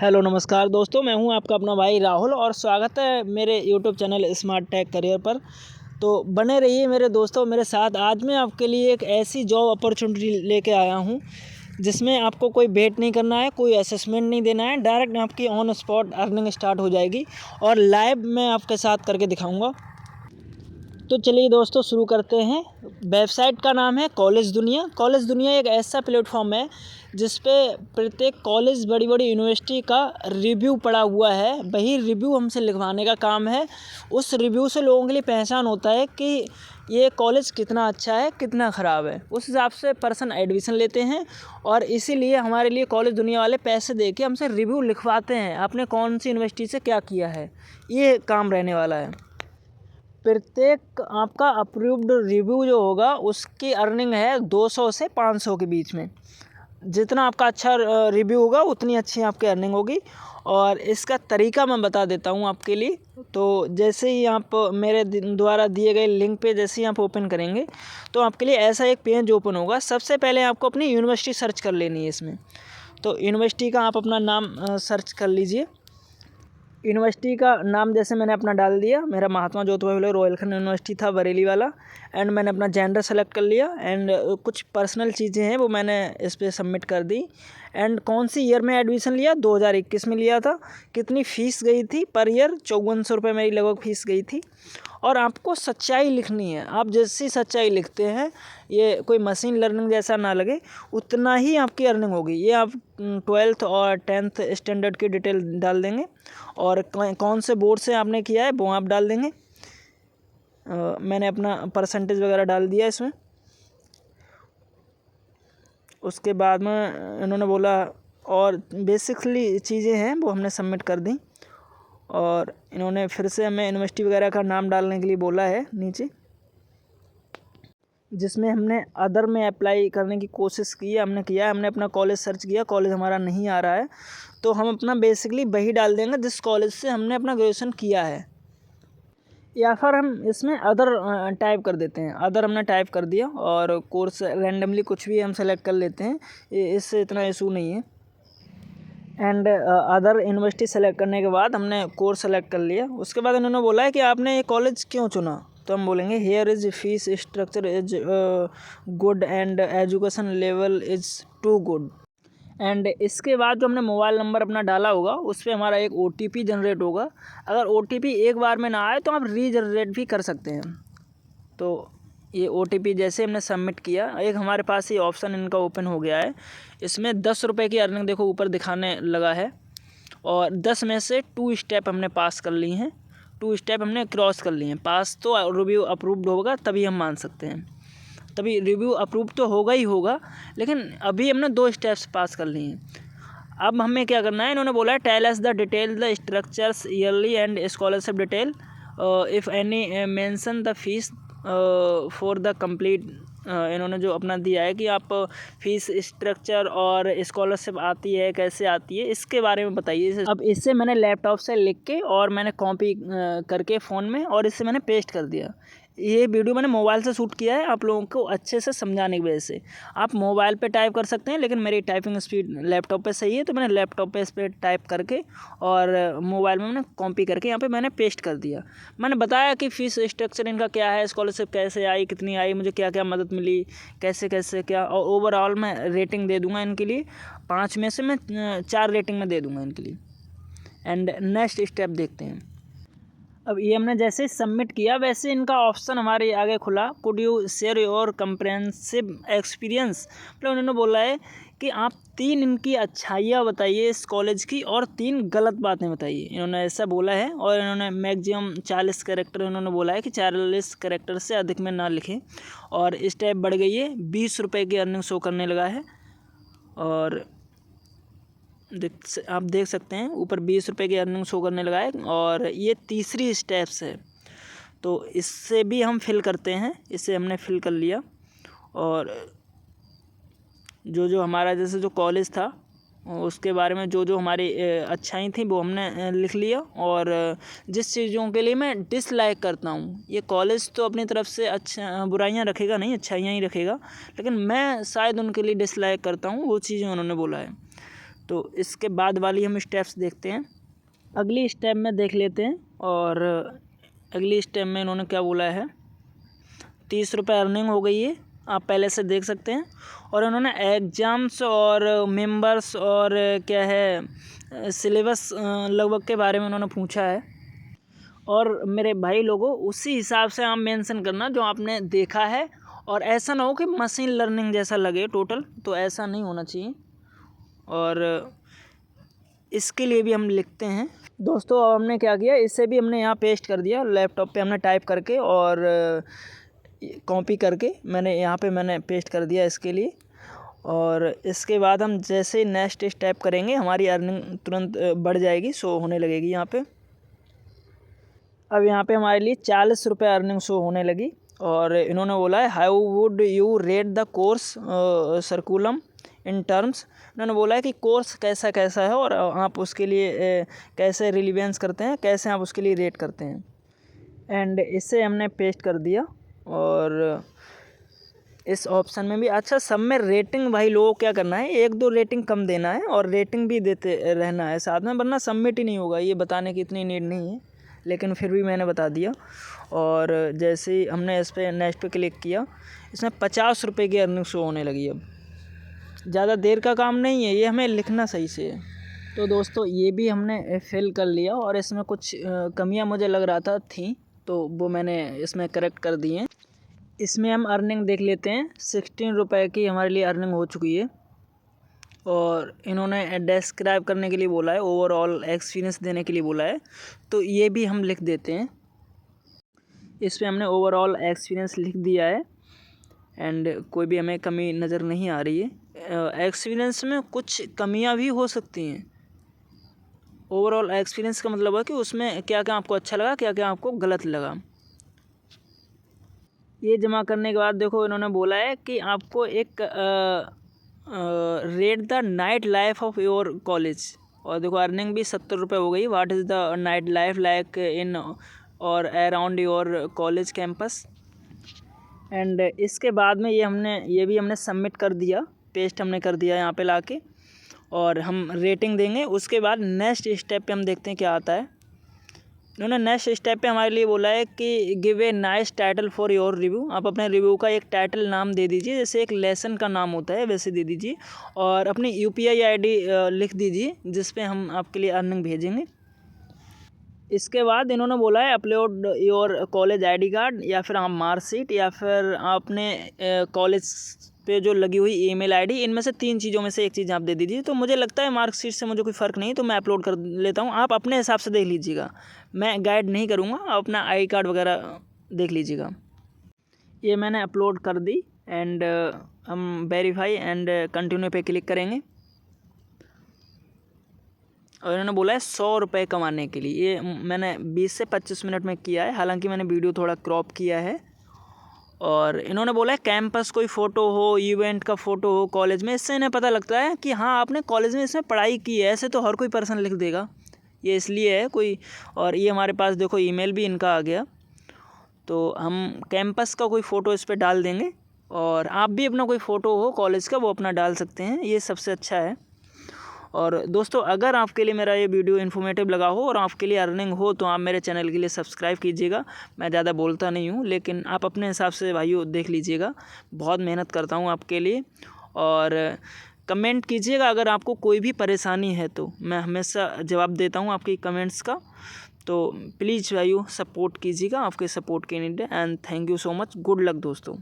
Hello नमस्कार दोस्तों, मैं हूं आपका अपना भाई राहुल और स्वागत है मेरे YouTube channel smart tech career पर। तो बने रहिए मेरे दोस्तों मेरे साथ। आज मैं आपके लिए एक ऐसी जॉब अपॉर्चुनिटी लेके आया हूं जिसमें आपको कोई वेट नहीं करना है, कोई असेसमेंट नहीं देना है, डायरेक्ट आपकी ऑन स्पॉट अर्निंग स्टार्ट हो जाएगी और लाइव मैं आपके साथ करके दिखाऊँगा। तो चलिए दोस्तों शुरू करते हैं। वेबसाइट का नाम है कॉलेज दुनिया। कॉलेज दुनिया एक ऐसा प्लेटफॉर्म है जिस पे प्रत्येक कॉलेज, बड़ी बड़ी यूनिवर्सिटी का रिव्यू पड़ा हुआ है। वही रिव्यू हमसे लिखवाने का काम है। उस रिव्यू से लोगों के लिए पहचान होता है कि ये कॉलेज कितना अच्छा है, कितना ख़राब है। उस हिसाब से पर्सन एडमिशन लेते हैं और इसीलिए हमारे लिए कॉलेज दुनिया वाले पैसे दे के हमसे रिव्यू लिखवाते हैं, आपने कौन सी यूनिवर्सिटी से क्या किया है। ये काम रहने वाला है। प्रत्येक आपका अप्रूव्ड रिव्यू जो होगा उसकी अर्निंग है 200 से 500 के बीच में। जितना आपका अच्छा रिव्यू होगा उतनी अच्छी आपकी अर्निंग होगी। और इसका तरीका मैं बता देता हूँ आपके लिए। तो जैसे ही आप मेरे द्वारा दिए गए लिंक पे जैसे ही आप ओपन करेंगे तो आपके लिए ऐसा एक पेज ओपन होगा। सबसे पहले आपको अपनी यूनिवर्सिटी सर्च कर लेनी है इसमें। तो यूनिवर्सिटी का आप अपना नाम सर्च कर लीजिए। यूनिवर्सिटी का नाम जैसे मैंने अपना डाल दिया, मेरा महात्मा ज्योतिबा फुले रोहिलखंड यूनिवर्सिटी था, बरेली वाला। एंड मैंने अपना जेंडर सेलेक्ट कर लिया एंड कुछ पर्सनल चीज़ें हैं वो मैंने इस पर सबमिट कर दी। एंड कौन सी ईयर में एडमिशन लिया, 2021 में लिया था। कितनी फ़ीस गई थी पर ईयर, 5400 रुपये मेरी लगभग फ़ीस गई थी। और आपको सच्चाई लिखनी है। आप जैसी सच्चाई लिखते हैं, ये कोई मशीन लर्निंग जैसा ना लगे, उतना ही आपकी अर्निंग होगी। ये आप 12th और 10th स्टैंडर्ड की डिटेल डाल देंगे और कौन से बोर्ड से आपने किया है वो आप डाल देंगे। मैंने अपना परसेंटेज वगैरह डाल दिया इसमें। उसके बाद में इन्होंने बोला और बेसिकली चीज़ें हैं वो हमने सबमिट कर दी। और इन्होंने फिर से हमें यूनिवर्सिटी वगैरह का नाम डालने के लिए बोला है नीचे, जिसमें हमने अदर में अप्लाई करने की कोशिश की है, हमने किया है। हमने अपना कॉलेज सर्च किया, कॉलेज हमारा नहीं आ रहा है, तो हम अपना बेसिकली वही डाल देंगे जिस कॉलेज से हमने अपना ग्रेजुएशन किया है। या फिर हम इसमें अदर टाइप कर देते हैं। अदर हमने टाइप कर दिया और कोर्स रैंडमली कुछ भी हम सेलेक्ट कर लेते हैं, इससे इतना इशू नहीं है। एंड अदर यूनिवर्सिटी सेलेक्ट करने के बाद हमने कोर्स सेलेक्ट कर लिया। उसके बाद इन्होंने बोला है कि आपने ये कॉलेज क्यों चुना, तो हम बोलेंगे here is fees structure is good and education level is too good. And इसके बाद जो हमने मोबाइल नंबर अपना डाला होगा उस पर हमारा एक OTP जनरेट होगा। अगर OTP एक बार में ना आए तो आप रीजनरेट भी कर सकते हैं। तो ये OTP जैसे हमने सबमिट किया, एक हमारे पास ये ऑप्शन इनका ओपन हो गया है। इसमें 10 रुपये की अर्निंग देखो ऊपर दिखाने लगा है और 10 में से 2 स्टेप हमने पास कर ली हैं। 2 स्टेप हमने क्रॉस कर लिए हैं। पास तो रिव्यू अप्रूव्ड होगा तभी हम मान सकते हैं, तभी रिव्यू अप्रूव तो होगा ही होगा, लेकिन अभी हमने 2 स्टेप्स पास कर लिए हैं। अब हमें क्या करना है, इन्होंने बोला है tell us the detail the structures yearly and scholarship detail if any mention the fees for the complete. इन्होंने जो अपना दिया है कि आप फीस स्ट्रक्चर और स्कॉलरशिप आती है कैसे आती है इसके बारे में बताइए। अब इससे मैंने लैपटॉप से लिख के और मैंने कॉपी करके फ़ोन में और इससे मैंने पेस्ट कर दिया। ये वीडियो मैंने मोबाइल से शूट किया है आप लोगों को अच्छे से समझाने की वजह से। आप मोबाइल पे टाइप कर सकते हैं लेकिन मेरी टाइपिंग स्पीड लैपटॉप पे सही है, तो मैंने लैपटॉप पे इस पर टाइप करके और मोबाइल में मैंने कॉपी करके यहाँ पे मैंने पेस्ट कर दिया। मैंने बताया कि फ़ीस स्ट्रक्चर इनका क्या है, स्कॉलरशिप कैसे आई, कितनी आई, मुझे क्या क्या मदद मिली, कैसे कैसे क्या, और ओवरऑल मैं रेटिंग दे दूँगा इनके लिए। 5 में से मैं 4 रेटिंग में दे दूँगा इनके लिए। एंड नेक्स्ट स्टेप देखते हैं। अब ये हमने जैसे सबमिट किया वैसे इनका ऑप्शन हमारे आगे खुला, could you share your comprehensive experience. मतलब उन्होंने बोला है कि आप 3 इनकी अच्छाइयाँ बताइए इस कॉलेज की और 3 गलत बातें बताइए। इन्होंने ऐसा बोला है और इन्होंने मैक्सिमम 40 कैरेक्टर इन्होंने बोला है कि 40 कैरेक्टर से अधिक में ना लिखें। और स्टेप बढ़ गई है, 20 रुपये की अर्निंग शो करने लगा है। और आप देख सकते हैं ऊपर 20 रुपये की अर्निंग शो करने लगा है। और ये तीसरी स्टेप्स है, तो इससे भी हम फिल करते हैं। इसे हमने फिल कर लिया और जो हमारा जैसे जो कॉलेज था उसके बारे में जो हमारी अच्छाई थी वो हमने लिख लिया। और जिस चीज़ों के लिए मैं डिसलाइक करता हूँ, ये कॉलेज तो अपनी तरफ से अच्छा बुराइयाँ रखेगा नहीं, अच्छाइयाँ ही रखेगा, लेकिन मैं शायद उनके लिए डिसलाइक करता हूँ, वो चीज़ें उन्होंने बोला है। तो इसके बाद वाली हम स्टेप्स देखते हैं। अगली स्टेप में देख लेते हैं। और अगली स्टेप में इन्होंने क्या बोला है, 30 रुपये अर्निंग हो गई है, आप पहले से देख सकते हैं। और इन्होंने एग्ज़ाम्स और मेंबर्स और क्या है सिलेबस लगभग के बारे में उन्होंने पूछा है। और मेरे भाई लोगों, उसी हिसाब से आप मेंशन करना जो आपने देखा है, और ऐसा ना हो कि मशीन लर्निंग जैसा लगे टोटल, तो ऐसा नहीं होना चाहिए। और इसके लिए भी हम लिखते हैं दोस्तों। हमने क्या किया, इसे भी हमने यहाँ पेस्ट कर दिया, लैपटॉप पे हमने टाइप करके और कॉपी करके मैंने पेस्ट कर दिया इसके लिए। और इसके बाद हम जैसे नेक्स्ट स्टेप करेंगे, हमारी अर्निंग तुरंत बढ़ जाएगी, शो होने लगेगी यहाँ पे। अब यहाँ पे हमारे लिए 40 रुपये अर्निंग शो होने लगी। और इन्होंने बोला है how would you rate the course सर्कुलम in terms. इन्होंने बोला है कि कोर्स कैसा कैसा है और आप उसके लिए कैसे रिलीवेंस करते हैं, कैसे आप उसके लिए रेट करते हैं। एंड इसे हमने पेस्ट कर दिया। और इस ऑप्शन में भी अच्छा सब में रेटिंग भाई लोगों को क्या करना है, 1-2 रेटिंग कम देना है और रेटिंग भी देते रहना है साथ में, वरना सबमिट ही नहीं होगा। ये बताने की इतनी नीड नहीं है, लेकिन फिर भी मैंने बता दिया। और जैसे ही हमने इस पर नेक्स्ट पे क्लिक किया, इसमें 50 रुपये की अर्निंग शो होने लगी। अब ज़्यादा देर का काम नहीं है, ये हमें लिखना सही से है। तो दोस्तों ये भी हमने फिल कर लिया और इसमें कुछ कमियां मुझे लग रहा था थी, तो वो मैंने इसमें करेक्ट कर दी हैं। इसमें हम अर्निंग देख लेते हैं। 16 रुपये की हमारे लिए अर्निंग हो चुकी है। और इन्होंने डिस्क्राइब करने के लिए बोला है, ओवरऑल एक्सपीरियंस देने के लिए बोला है, तो ये भी हम लिख देते हैं। इस पर हमने ओवरऑल एक्सपीरियंस लिख दिया है। एंड कोई भी हमें कमी नज़र नहीं आ रही है। एक्सपीरियंस में कुछ कमियां भी हो सकती हैं। ओवरऑल एक्सपीरियंस का मतलब है कि उसमें क्या क्या आपको अच्छा लगा, क्या क्या आपको गलत लगा। ये जमा करने के बाद देखो इन्होंने बोला है कि आपको एक rate the night life of your college. और देखो अर्निंग भी 70 रुपये हो गई। What is the night life like in और around your college campus. And इसके बाद में ये भी हमने सबमिट कर दिया, पेस्ट हमने कर दिया यहाँ पे लाके। और हम रेटिंग देंगे। उसके बाद नेक्स्ट स्टेप पे हम देखते हैं क्या आता है। इन्होंने नेक्स्ट स्टेप पे हमारे लिए बोला है कि give a nice title for your review. आप अपने रिव्यू का एक टाइटल नाम दे दीजिए, जैसे एक लेसन का नाम होता है वैसे दे दीजिए। और अपनी UPI ID लिख दीजिए, जिस पे हम आपके लिए अर्निंग भेजेंगे। इसके बाद इन्होंने बोला है upload your college ID card, या फिर आप मार्कशीट, या फिर आपने कॉलेज पे जो लगी हुई ईमेल ID, इनमें से 3 चीज़ों में से एक चीज़ आप दे दीजिए। तो मुझे लगता है मार्कशीट से मुझे कोई फ़र्क नहीं, तो मैं अपलोड कर लेता हूँ। आप अपने हिसाब से देख लीजिएगा, मैं गाइड नहीं करूँगा, आप अपना ID कार्ड वगैरह देख लीजिएगा। ये मैंने अपलोड कर दी। एंड हम वेरीफाई एंड कंटिन्यू पे क्लिक करेंगे। और इन्होंने बोला है 100 रुपये कमाने के लिए। ये मैंने 20 से 25 मिनट में किया है, हालांकि मैंने वीडियो थोड़ा क्रॉप किया है। और इन्होंने बोला है कैंपस कोई फ़ोटो हो, इवेंट का फ़ोटो हो कॉलेज में, इससे इन्हें पता लगता है कि हाँ आपने कॉलेज में इसमें पढ़ाई की है। ऐसे तो हर कोई पर्सन लिख देगा, ये इसलिए है कोई। और ये हमारे पास देखो ईमेल भी इनका आ गया, तो हम कैंपस का कोई फ़ोटो इस पर डाल देंगे। और आप भी अपना कोई फ़ोटो हो कॉलेज का, वो अपना डाल सकते हैं, ये सबसे अच्छा है। और दोस्तों अगर आपके लिए मेरा ये वीडियो इन्फॉर्मेटिव लगा हो और आपके लिए अर्निंग हो, तो आप मेरे चैनल के लिए सब्सक्राइब कीजिएगा। मैं ज़्यादा बोलता नहीं हूँ, लेकिन आप अपने हिसाब से भाइयों देख लीजिएगा, बहुत मेहनत करता हूँ आपके लिए। और कमेंट कीजिएगा अगर आपको कोई भी परेशानी है, तो मैं हमेशा जवाब देता हूँ आपकी कमेंट्स का। तो प्लीज़ भाइयों सपोर्ट कीजिएगा, आपके सपोर्ट के नीड है। And thank you so much. Good luck दोस्तों।